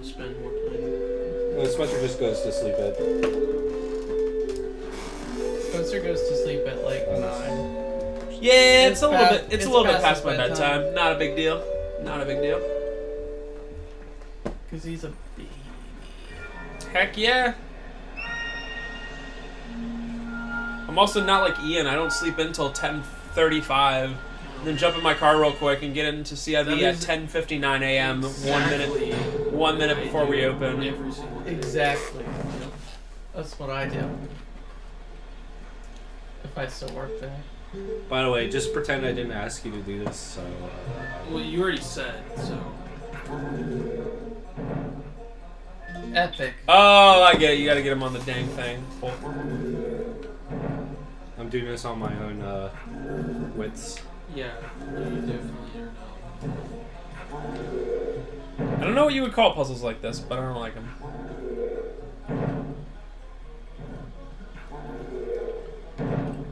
spend more time. No, Spencer just goes to sleep at. Spencer goes to sleep at like 9. Yeah, it's a little bit past my bedtime. bedtime. Not a big deal. Not a big deal. Because he's a baby. Heck yeah. I'm also not like Ian. I don't sleep until 10:35. Then jump in my car real quick and get into CIV at 10:59 a.m. Exactly. 1 minute before we open. Every single day. Exactly. That's what I do. If I still work there. By the way, just pretend I didn't ask you to do this. So. Well, you already said, so. Epic. Oh, I get it. You gotta get him on the dang thing. Cool. I'm doing this on my own wits. Yeah, you definitely are not. I don't know what you would call puzzles like this, but I don't like them. I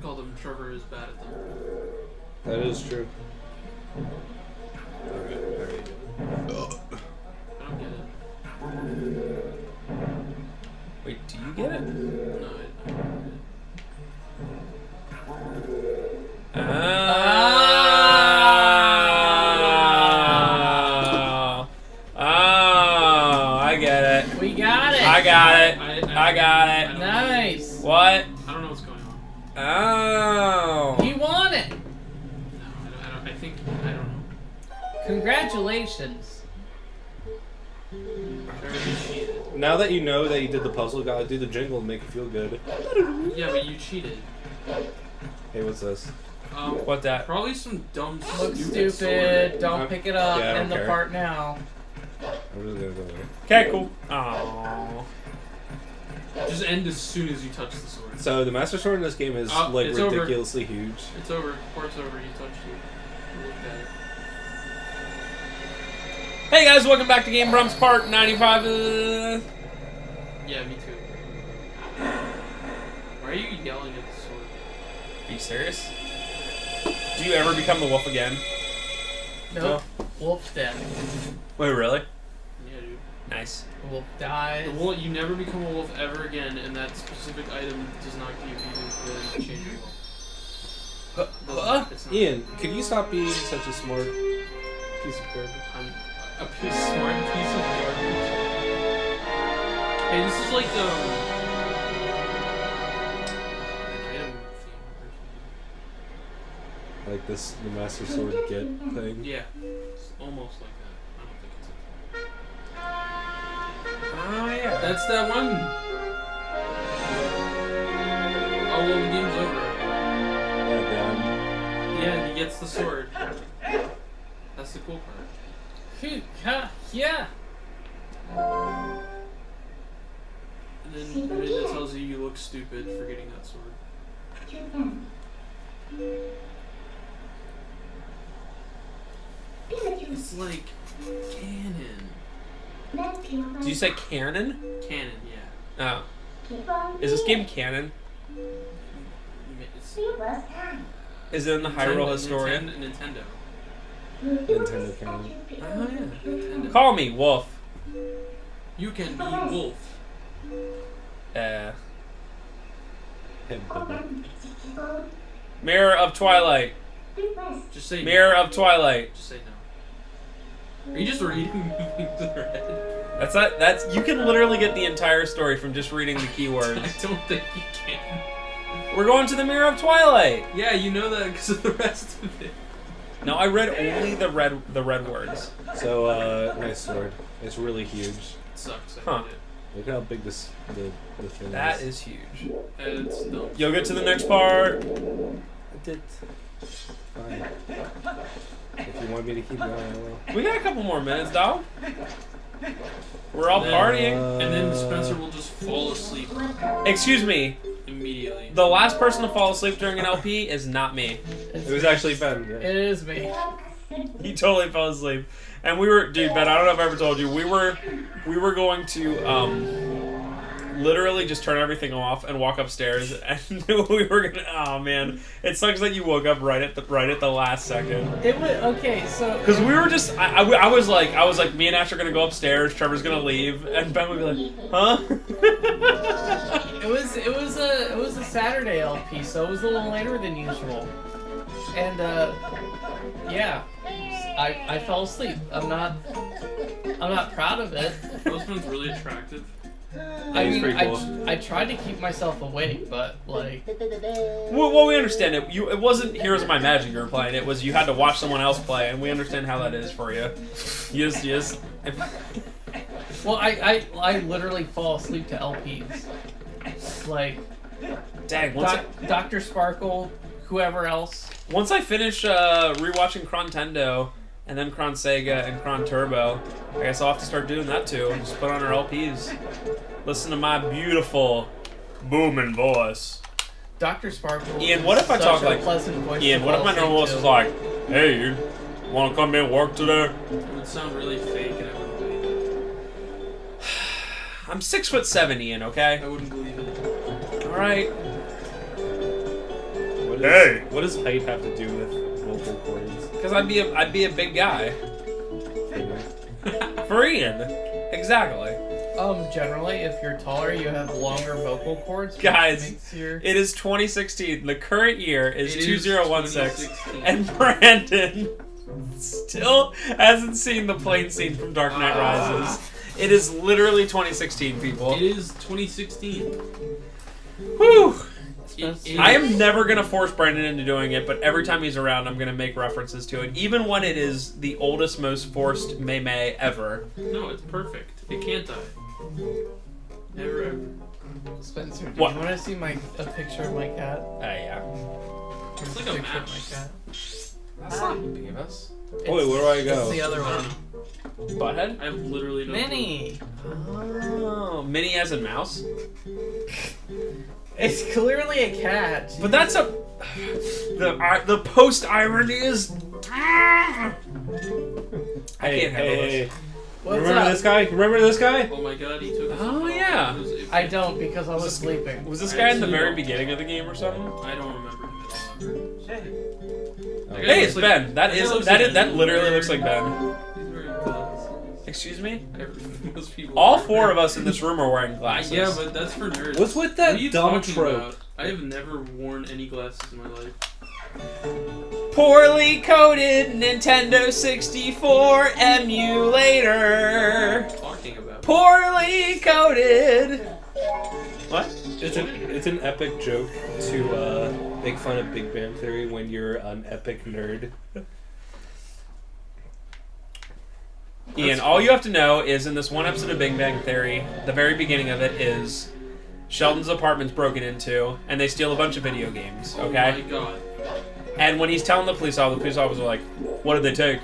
call them Trevor is bad at them. That is true. I don't get it. Wait, do you get it? No, I don't get it. Oh, I get it. We got it. I got it. I got it. Nice. What? I don't know what's going on. Oh. You won it. No, I don't know. Congratulations. Trevor, you cheated. Now that you know that you did the puzzle, you gotta do the jingle and make it feel good. Yeah, but you cheated. Hey, what's this? What that? Probably some dumb, Look stupid. stupid. Don't pick it up. Yeah, I don't End the care. part now. I'm just gonna go there. Okay, cool. Oh. Just end as soon as you touch the sword. So the Master Sword in this game is like it's over. ridiculously huge. It's over. Part's over. You touched it. You looked at it. Hey guys, welcome back to Game Grumps Part 95. Yeah, me too. Why are you yelling at the sword? Are you serious? Do you ever become the wolf again? Nope. Wolf's dead. Wait, really? Yeah, dude. Nice. Wolf dies. The wolf, you never become a wolf ever again, and that specific item does not give you the ability to change your wolf. It's not. Ian, could you stop being such a smart piece of garbage? I'm a smart piece of garbage. Hey, this is like an item theme. Like this, the Master Sword get thing? Yeah, it's almost like that. I don't think it's a Oh, yeah. That's that one. Oh, well, the game's over. Yeah, damn. Yeah, he gets the sword. That's the cool part. Yeah. And then it tells you look stupid for getting that sword. It's like canon. Did you say canon? Canon, yeah. Oh. Is this game canon? It's Is it in the Hyrule Historian? Nintendo. Nintendo canon. Oh yeah. Nintendo. Call me Wolf. You can be wolf. Him, baby. Mirror of Twilight. Just say Mirror of Twilight. Just say no. Are you just reading the red? That's you can literally get the entire story from just reading the keywords. I don't think you can. We're going to the Mirror of Twilight. Yeah, you know that because of the rest of it. No, I read only the red words. So, nice sword. It's really huge. It sucks. I Huh. hate it. Look how big this the thing That is. is huge. And it's dumb. You'll get to the next part. I did. Fine. If you want me to keep going, I will. We got a couple more minutes, dog. We're all partying. And then Spencer will just fall asleep Excuse me. immediately. The last person to fall asleep during an LP is not me. It was actually Ben. Yeah. It is me. He totally fell asleep. And we were, dude, Ben, I don't know if I ever told you, we were going to literally just turn everything off and walk upstairs and knew we were gonna. Oh man, it sucks that you woke up right at the last second. It was okay. So Because we were just, I was like, me and Ash are gonna go upstairs. Trevor's gonna leave, and Ben would be like, huh? it was a Saturday LP, so it was a little later than usual, and yeah, I fell asleep. I'm not proud of it. Postman's really attractive. I He's mean, pretty cool. I tried to keep myself awake, but like, Well, we understand it. It wasn't Heroes of My Magic you were playing. It was you had to watch someone else play, and we understand how that is for you. You just. well, I literally fall asleep to LPs, like, Dang. Dr. Sparkle, whoever else. Once I finish rewatching Crontendo, and then Cron Sega and Cron Turbo, I guess I'll have to start doing that too. Just put on our LPs. Listen to my beautiful booming voice. Dr. Sparkle. Ian, what if I such talk a like pleasant voice Ian? to What if fall my normal voice asleep was to. like, "Hey, you want to come in and work today?" It would sound really fake, and I wouldn't believe it. I'm 6'7", Ian. Okay. I wouldn't believe it. All right. What does height have to do with vocal cords? Because I'd be a big guy. For Ian. Exactly. Generally, if you're taller, you have longer vocal cords. which Guys, makes your... it is 2016. The current year is It is 2016. 2016. And Brandon still hasn't seen the plane scene from Dark Knight Rises. It is literally 2016, people. It is 2016. Whew. It I is. am never going to force Brandon into doing it, but every time he's around, I'm going to make references to it. Even when it is the oldest, most forced Mei ever. No, it's perfect. It can't die. Never ever. Spencer, do What? you want to see a picture of my cat? Yeah. It's like a a picture map. of my cat. That's not Beavis. Wait, where do I go? It's the other I one. don't know. Butthead? I have literally no clue. Minnie. Oh, Minnie as in mouse? It's clearly a cat. But that's a... The post-irony is... I can't handle this. What's Remember up? this guy? Remember this guy? Oh my god, he took us Oh, off. yeah. It was- I don't because I was sleeping. Was this I guy in the actually very don't. beginning of the game or something? I don't remember him at all. Ever. Hey, it's looks Ben. That that is looks that like is that Ben. literally looks like Ben. He's wearing glasses. Excuse me? Most people All are. four of us in this room are wearing glasses. Yeah, but that's for nerds. What's with What that are you dumb talking trope? about? I have never worn any glasses in my life. Poorly coded Nintendo 64 emulator. What are you talking about? Poorly coded. What? It's an epic joke to make fun of Big Bang Theory when you're an epic nerd. Ian, all you have to know is in this one episode of Big Bang Theory, the very beginning of it is Sheldon's apartment's broken into, and they steal a bunch of video games, okay? Oh my god. And when he's telling the police officer are like, what did they take?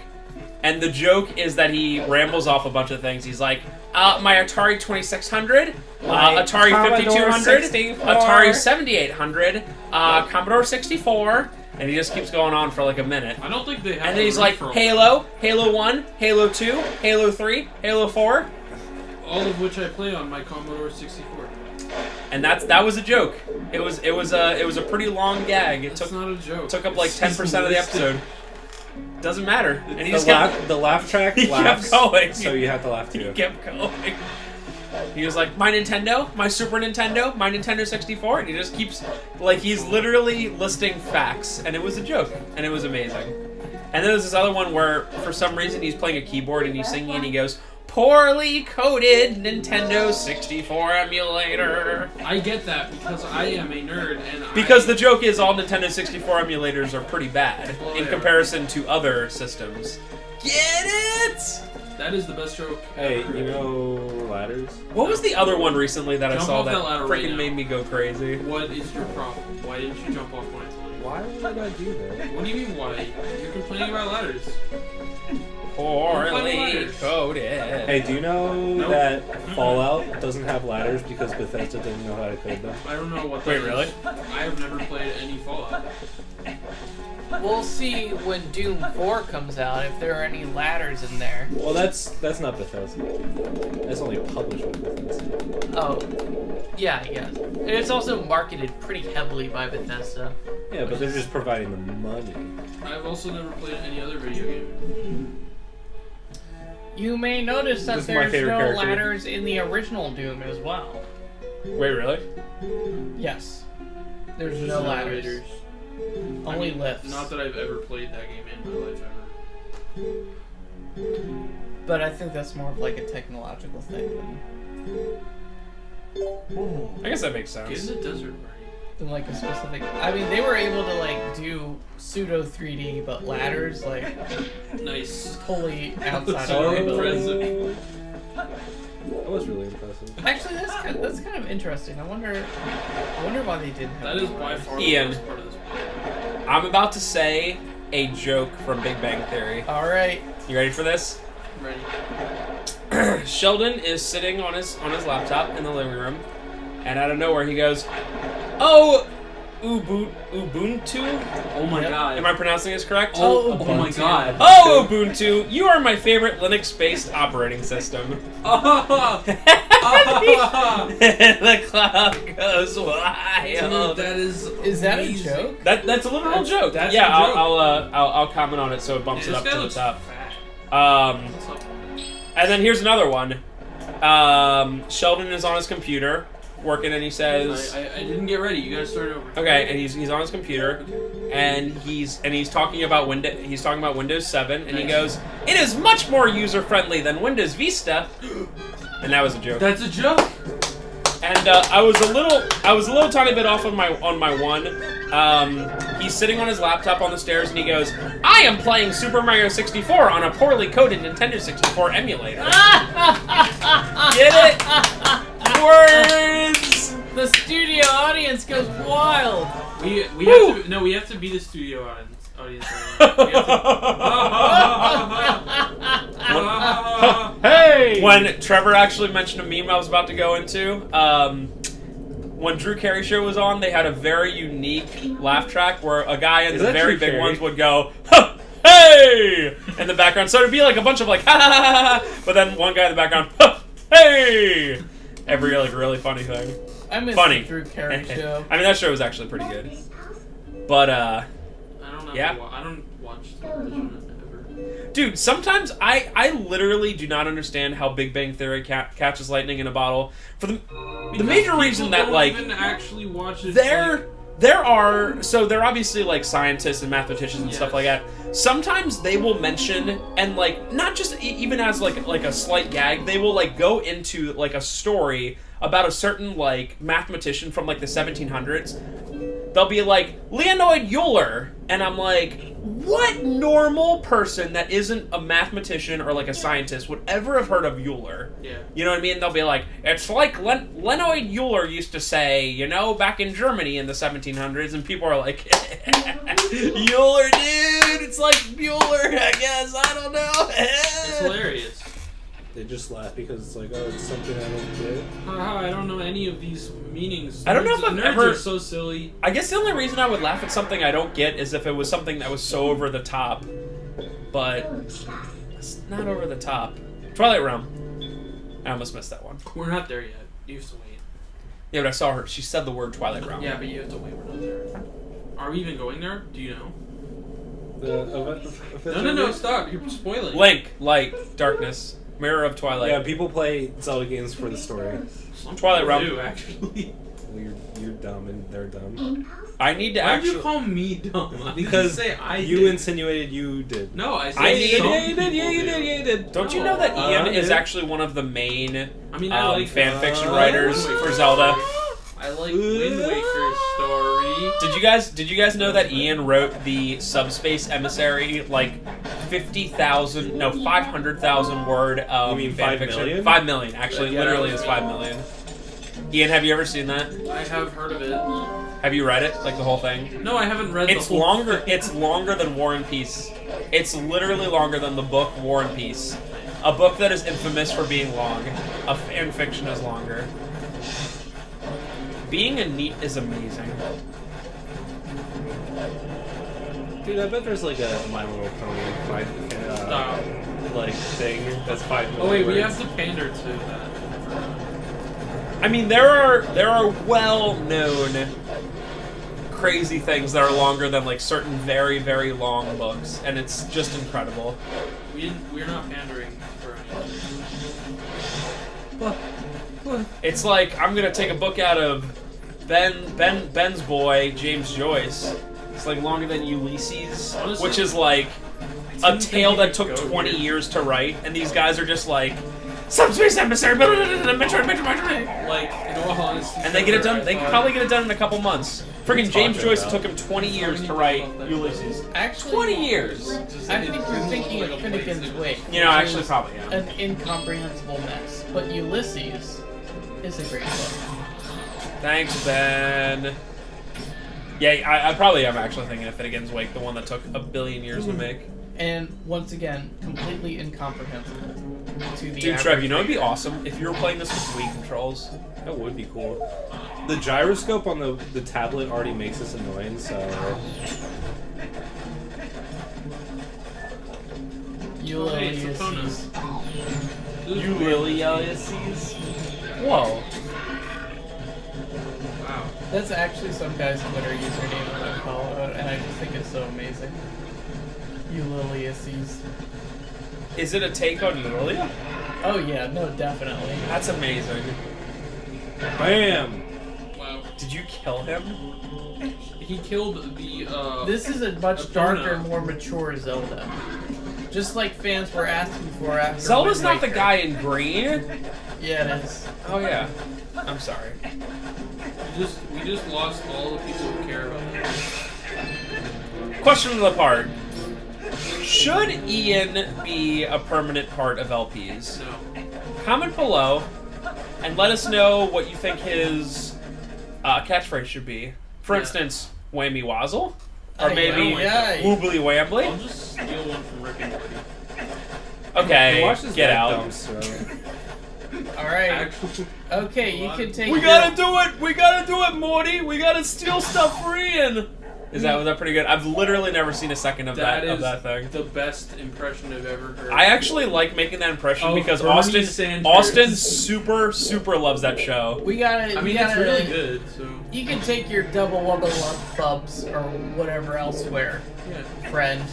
And the joke is that he rambles off a bunch of things. He's like, my Atari 2600, Atari 5200, 64. Atari 7800, Commodore 64, and he just keeps going on for like a minute. I don't think they have And then he's room like, for Halo, Halo 1, Halo 2, Halo 3, Halo 4, all of which I play on my Commodore 64. and that was a joke. It was a pretty long gag. It That's not a joke. took up like It's 10% of the listed. episode. Doesn't matter. And he The just kept, laugh track he laughs, kept going. so you have to laugh He too. kept going. He was like, my Nintendo, my Super Nintendo, my Nintendo 64, and he just keeps, like, he's literally listing facts, and it was a joke, and it was amazing. And then there's this other one where, for some reason, he's playing a keyboard, and he's singing, and he goes, poorly coded Nintendo 64 emulator. I get that because I am a nerd and Because the joke is all Nintendo 64 emulators are pretty bad Well, in yeah. comparison to other systems. Get it? that is the best joke. Hey, ever. you know ladders? What was the other one recently that I Jump saw off that that ladder right freaking now. made me go crazy? What is your problem? Why didn't you jump off when I told you? Why would I do that? What do you mean why? You're complaining about ladders. Poorly ladders. coded. Hey, do you know Nope. that Fallout doesn't have ladders because Bethesda didn't know how to code them? I don't know what that Wait, is. really? I have never played any Fallout. We'll see when Doom 4 comes out if there are any ladders in there. Well, that's not Bethesda. That's only published with Bethesda. Oh, yeah, I guess. And it's also marketed pretty heavily by Bethesda. Yeah, but they're just providing the money. I've also never played any other video game. You may notice that This is my there's favorite no character. ladders in the original Doom as well. Wait, really? Yes. There's no ladders. elevators. Only lifts. Not that I've ever played that game in my life ever. But I think that's more of like a technological thing I guess that makes Get sense. in the desert, Marty. than like a specific. I mean, they were able to like do pseudo 3D, but ladders like Nice. totally outside So of their ability. impressive. That was really impressive. Actually, that's kind of interesting. I wonder why they didn't have That is by far the Ian. best part of this game. I'm about to say a joke from Big Bang Theory. All right. You ready for this? I'm ready. Sheldon is sitting on his laptop in the living room, and out of nowhere he goes, "Oh, Ubuntu? Oh my Yep. god. Am I pronouncing this correct? Oh, Oh my god. Oh, Ubuntu, you are my favorite Linux-based operating system." The cloud goes wild. That is. Is that a amazing. joke? That's a literal joke. That's yeah, the joke. I'll comment on it so it bumps Yeah, it up this guy to the looks top. fat. What's up? And then here's another one. Sheldon is on his computer working, and he says, I didn't get ready. You gotta start over. "Okay," and he's on his computer, and he's talking about Windows 7, and he goes, "It is much more user friendly than Windows Vista," and that was a joke. That's a joke. And I was a little tiny bit off on my one. He's sitting on his laptop on the stairs, and he goes, "I am playing Super Mario 64 on a poorly coded Nintendo 64 emulator." Get it? Words. The studio audience goes wild. We have to be the studio audience right now. We have to- Hey! When Trevor actually mentioned a meme I was about to go into, when Drew Carey show was on, they had a very unique laugh track where a guy in Is the that very Drew big Carey? ones would go, "Huh, hey!" in the background. So it'd be like a bunch of like, "Ha ha ha ha," but then one guy in the background, "Huh, hey!" Every like really funny thing. I miss Funny. the Drew Carey show. I mean, that show was actually pretty good. But I don't know. Yeah. I don't watch television ever. dude, sometimes I literally do not understand how Big Bang Theory catches lightning in a bottle. For the major reason that People like don't even actually watch it. there are obviously like scientists and mathematicians and stuff like that. Sometimes they will mention, and like not just even as like a slight gag, they will like go into like a story about a certain like mathematician from like the 1700s. They'll be like Leonid Euler, and I'm like, what normal person that isn't a mathematician or like a scientist would ever have heard of Euler? Yeah. You know what I mean? They'll be like, it's like Leonid Euler used to say, you know, back in Germany in the 1700s, and people are like, Euler, dude, it's like Bueller, I guess, I don't know. It's hilarious. They just laugh because it's like, oh, it's something I don't get. Haha, I don't know any of these meanings. I don't know if I've Nerds ever- are so silly. I guess the only reason I would laugh at something I don't get is if it was something that was so over the top. But it's not over the top. Twilight Realm. I almost missed that one. We're not there yet. You have to wait. Yeah, but I saw her. She said the word Twilight Realm. Yeah, but you have to wait. We're not there. Are we even going there? Do you know? No, stop. You're spoiling. Link, light, darkness, mirror of Twilight. Yeah, people play Zelda games for the story. Some Twilight people Realm. do, actually. You're dumb and they're dumb. I need to Why did actually. you call me dumb? I Because didn't say I you did. insinuated you did. No, I said I need- some yeah, people do. Don't you No. know that Ian is yeah. actually one of the main I mean, I like fan fiction Wind writers Waker. for Zelda? I like Wind Waker's story. Did you guys know that Ian wrote the Subspace Emissary like 500,000 word You mean fan 5 fiction? million? 5 million, actually, Yeah, literally that is was 5 million. Ian, have you ever seen that? I have heard of it. Have you read it, like the whole thing? No, I haven't read It's the whole longer. thing. It's longer than War and Peace. It's literally longer than the book War and Peace, a book that is infamous for being long. A fan fiction is longer. Being a NEET is amazing. Dude, I bet there's like a My Little Pony like thing that's 5 million. Oh wait, we words. have to pander to that. I mean, there are well-known crazy things that are longer than like certain very, very long books, and it's just incredible. We're not pandering for anything. It's like I'm gonna take a book out of Ben's boy James Joyce. It's like longer than Ulysses, Honestly, which is like a didn't tale think that we could took go 20 here. years to write, and these guys are just like subspace emissary, Metroid. Like, in all honesty, And they get it done. They I could thought- probably get it done in a couple months. Freaking What are you James talking Joyce about? took him 20 years to write Ulysses. Actually, 20 years. I think you're thinking of Finnegan's Wake. You know, which actually, is probably yeah. an incomprehensible mess. But Ulysses is a great book. Thanks, Ben. Yeah, I probably am actually thinking of Finnegan's Wake, the one that took a billion years to make. And once again, completely incomprehensible to the Dude, average Trev, you know it'd be reader. awesome if you were playing this with Wii controls. That would be cool. The gyroscope on the tablet already makes this annoying, so... Hey, it's Ulysses. Ulysses. Whoa. Wow. That's actually some guy's Twitter username that I follow, and I just think it's so amazing. Ulysses. Is it a take on Lilia? Oh yeah, no, definitely. That's amazing. Bam! Wow. Did you kill him? He killed the, This is a much Epona. darker, more mature Zelda. Just like fans were asking for after Zelda's Wind not the Waker. guy in green? Yeah, it is. Oh yeah. I'm sorry. we just lost all the people who care about that. Question of the part. Should Ian be a permanent part of LPs? No. Comment below and let us know what you think his catchphrase should be. For Yeah. instance, Whammy Wazzle? Or Aye, maybe aye, aye. Woobly I'll Wambly? just steal one from Rick and Morty. Okay, Watch this get red out. dumpster. Alright. Actually, Okay, you can take We your- gotta do it! We gotta do it, Morty! We gotta steal stuff for Ian! Was that pretty good? I've literally never seen a second of that is thing. the best impression I've ever heard. I actually like making that impression Oh, because Bernie Sanders. Austin super loves that show. We gotta. I we mean, it's gotta, really good, so. You can take your double wubba bubs or whatever elsewhere, Yeah. friend.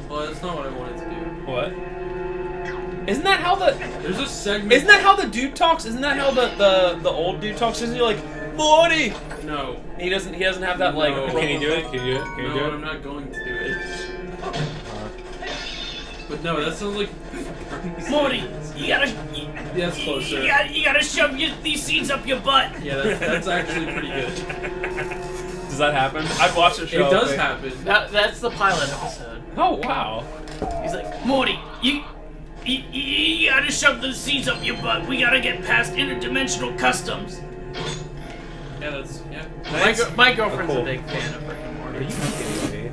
Well, that's not what I wanted to do. What? Isn't that how the There's a segment. Isn't that how the dude talks? Isn't that how the old dude talks? Isn't he like Morty? No. He doesn't have that like. No. Can you do it? Can you do it? Can you No, do I'm it? not going to do it. But no, that sounds like. Morty, you gotta. Yeah, it's closer. You gotta shove these seeds up your butt. Yeah, that's actually pretty good. Does that happen? I've watched the It show. does happen. That's the pilot episode. Oh wow. He's like, Morty, you gotta shove the seeds up your butt. We gotta get past interdimensional customs. Yeah, that's yeah. My girlfriend's Oh, cool. a big fan of Rick and Are Morty. you kidding me?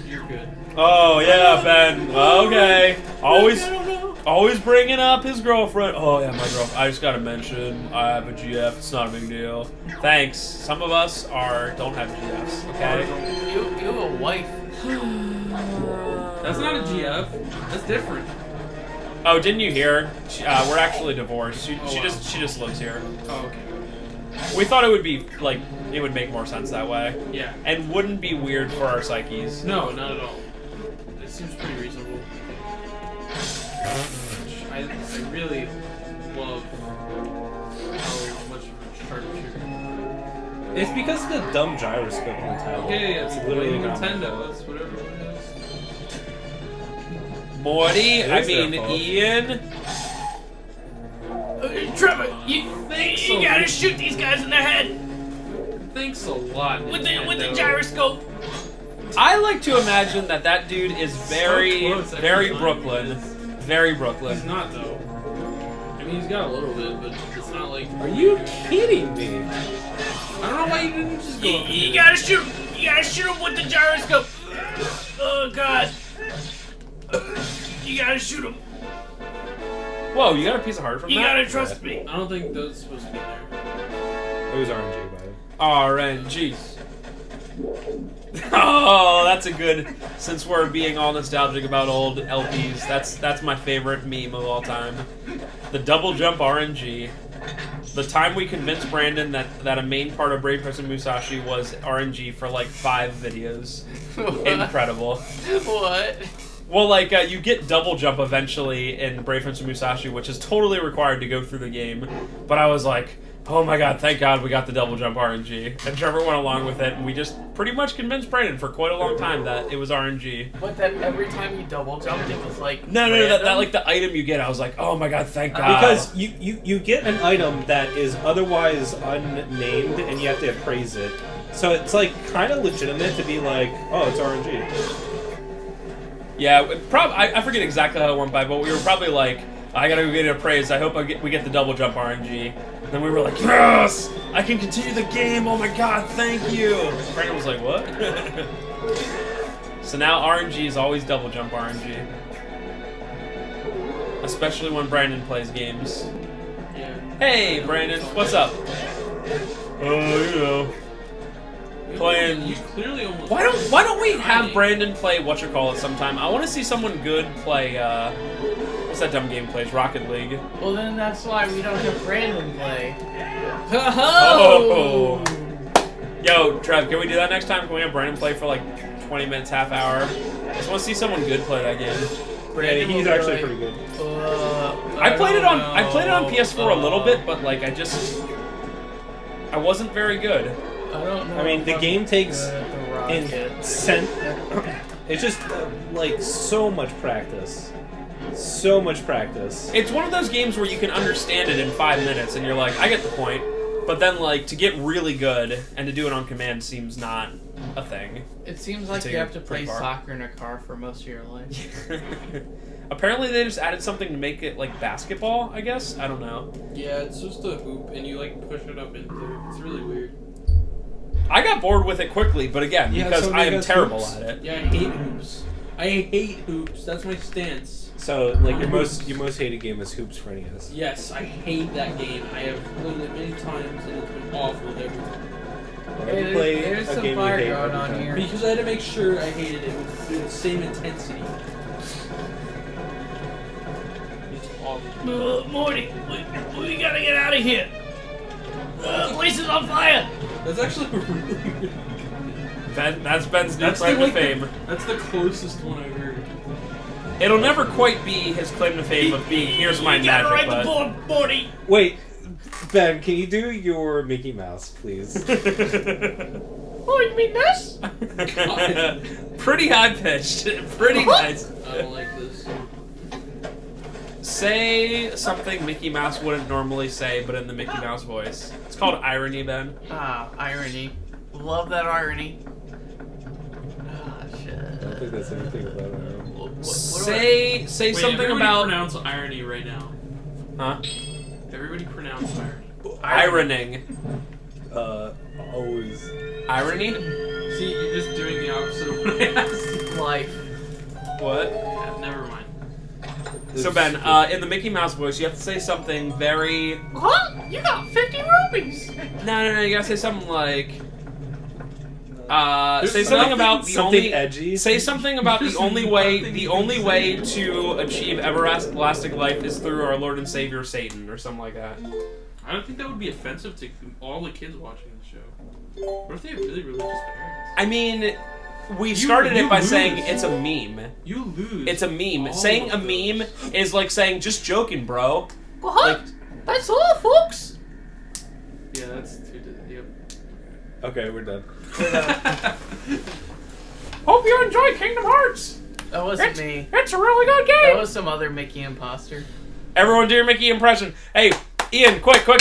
You're good. Oh yeah, Ben. Okay. Always bringing up his girlfriend. Oh yeah, my girlfriend. I just gotta mention I have a GF. It's not a big deal. Thanks. Some of us don't have GFs. Okay. You have a wife. That's not a GF. That's different. Oh, didn't you hear? We're actually divorced. She wow. just lives here. Oh, okay. We thought it would be like it would make more sense that way, Yeah. and wouldn't be weird for our psyches. No, not at all. It seems pretty reasonable. I really love how much of a sharpshooter. It's because of the dumb gyroscope on the tablet. Yeah, it's literally literally not- Nintendo. That's whatever it is. Morty, It I is their mean fault. Ian. Trevor, you so gotta much. shoot these guys in the head Thanks a lot. with the Nintendo. gyroscope. I like to imagine that dude is very, close every very time Brooklyn. he is. Very He's Brooklyn. not though. I mean, he's got a little bit, but it's not like. Are you kidding me? I don't know why you didn't just go. up and do it. gotta shoot. You gotta shoot him with the gyroscope. Oh God. You gotta shoot him. Whoa, you got a piece of heart from that? trust me. I don't think that's supposed to be there. It was RNG, by the way. RNG. Oh, that's a good. Since we're being all nostalgic about old LPs, that's my favorite meme of all time. The double jump RNG. The time we convinced Brandon that a main part of Brave Person Musashi was RNG for like 5 videos. Incredible. What? Well, like, you get double jump eventually in Brave Person Musashi, which is totally required to go through the game. But I was like, oh my god, thank god we got the double jump RNG. And Trevor went along with it, and we just pretty much convinced Brandon for quite a long time that it was RNG. But then every time you double jumped, it was like No, that like the item you get, I was like, oh my god, thank god. Because you get an item that is otherwise unnamed, and you have to appraise it. So it's like kind of legitimate to be like, oh, it's RNG. Yeah, I forget exactly how it went by, but we were probably like, I gotta go get it appraised. I hope we get the double jump RNG. And then we were like, yes! I can continue the game! Oh my god, thank you! Brandon was like, what? So now RNG is always double jump RNG. Especially when Brandon plays games. Yeah. Hey, Brandon, what's up? Oh, you know. Playing. You clearly almost. Why don't we have Brandon play whatchamacallit sometime? I want to see someone good play. What's that dumb game he plays? Rocket League. Well, then that's why we don't have Brandon play. Oh. Yo, Trev, can we do that next time? Can we have Brandon play for like 20 minutes, half hour? I just want to see someone good play that game. Brandon He's actually pretty good. I played it on PS4 a little bit, but like I wasn't very good. I don't know. I mean, the game takes Rockets. it's just like so much practice. So much practice. It's one of those games where you can understand it in 5 minutes, and you're like, I get the point. But then, like, to get really good and to do it on command seems not a thing. It seems like Until you you're have to pretty play far. soccer in a car for most of your life. Apparently, they just added something to make it like basketball. I guess I don't know. Yeah, it's just a hoop, and you like push it up into. It's really weird. I got bored with it quickly, but again, Yeah, because so I they am got terrible hoops. at it. Yeah, I hate hoops. I hate hoops. That's my stance. So, like, your most hated game is Hoops for NES. Yes, I hate that game. I have played it many times, and it's been awful every time. Whenever you play There's a some game you fire hate going every on time. here. Because I had to make sure I hated it with the same intensity. It's awful. Morty, we gotta get out of here. The place is on fire. That's actually really, really That's Ben's new That's claim the, to like, fame. That's the closest one I've heard. It'll never quite be his claim to fame of being here's my magic, but board, Morty. Wait, Ben, can you do your Mickey Mouse, please? Oh, you mean this? Pretty high pitched, pretty nice. I don't like this. Say something Mickey Mouse wouldn't normally say, but in the Mickey Mouse voice. It's called irony, Ben. Ah, irony. Love that irony. Ah, shit. I don't think that's anything about it. Say Wait, something everybody about pronounce irony right now. huh? Everybody pronounce irony. Ironing. Always. Irony? See, you're just doing the opposite of what I asked. Life. What? Yeah, never mind. So Ben, in the Mickey Mouse voice, you have to say something very. Huh? You got 50 rupees. No. You gotta say something like. Say There's something about the something only. edgy. Say something about the only way. The only way to achieve everlasting life is through our Lord and Savior Satan, or something like that. I don't think that would be offensive to all the kids watching the show. What if they have really religious parents? I mean, we started it by saying it's a meme. You lose. It's a meme. all Saying a of those. meme is like saying just joking, bro. What? That's all, folks. Yeah, that's too. Yep. Okay, we're done. Hope you enjoy Kingdom Hearts. That wasn't me. It's a really good That game. was some other Mickey imposter. Everyone do your Mickey impression. Hey, Ian, quick, do. You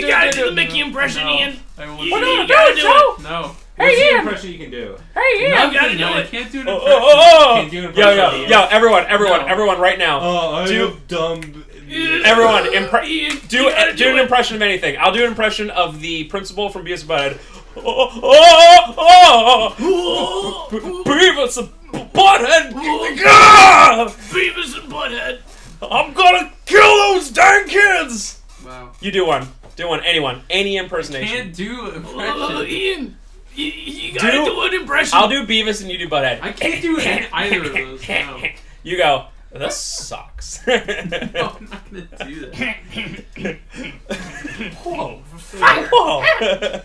gotta do the Mickey impression, Ian. I will. You gotta do it. No. Hey, What's the Ian. impression you can do? Hey, Ian. No, gotta do I it. can't do an Oh, impression. Can't do an Yo, impression. everyone, right now. Oh, I Do- have dumb. Everyone, Ian, do you gotta do an it. impression of anything. I'll do an impression of the principal from Beavis and Butthead. Beavis and Butthead. Beavis and Butthead. I'm gonna kill those dang kids. Wow. You do one. Do one. Anyone. Any impersonation. Can't do Oh, impression. Ian, you gotta do an impression. I'll do Beavis and you do Butthead. I can't do either of those. No. You go, this sucks. No, I'm not gonna do that. Whoa. Whoa.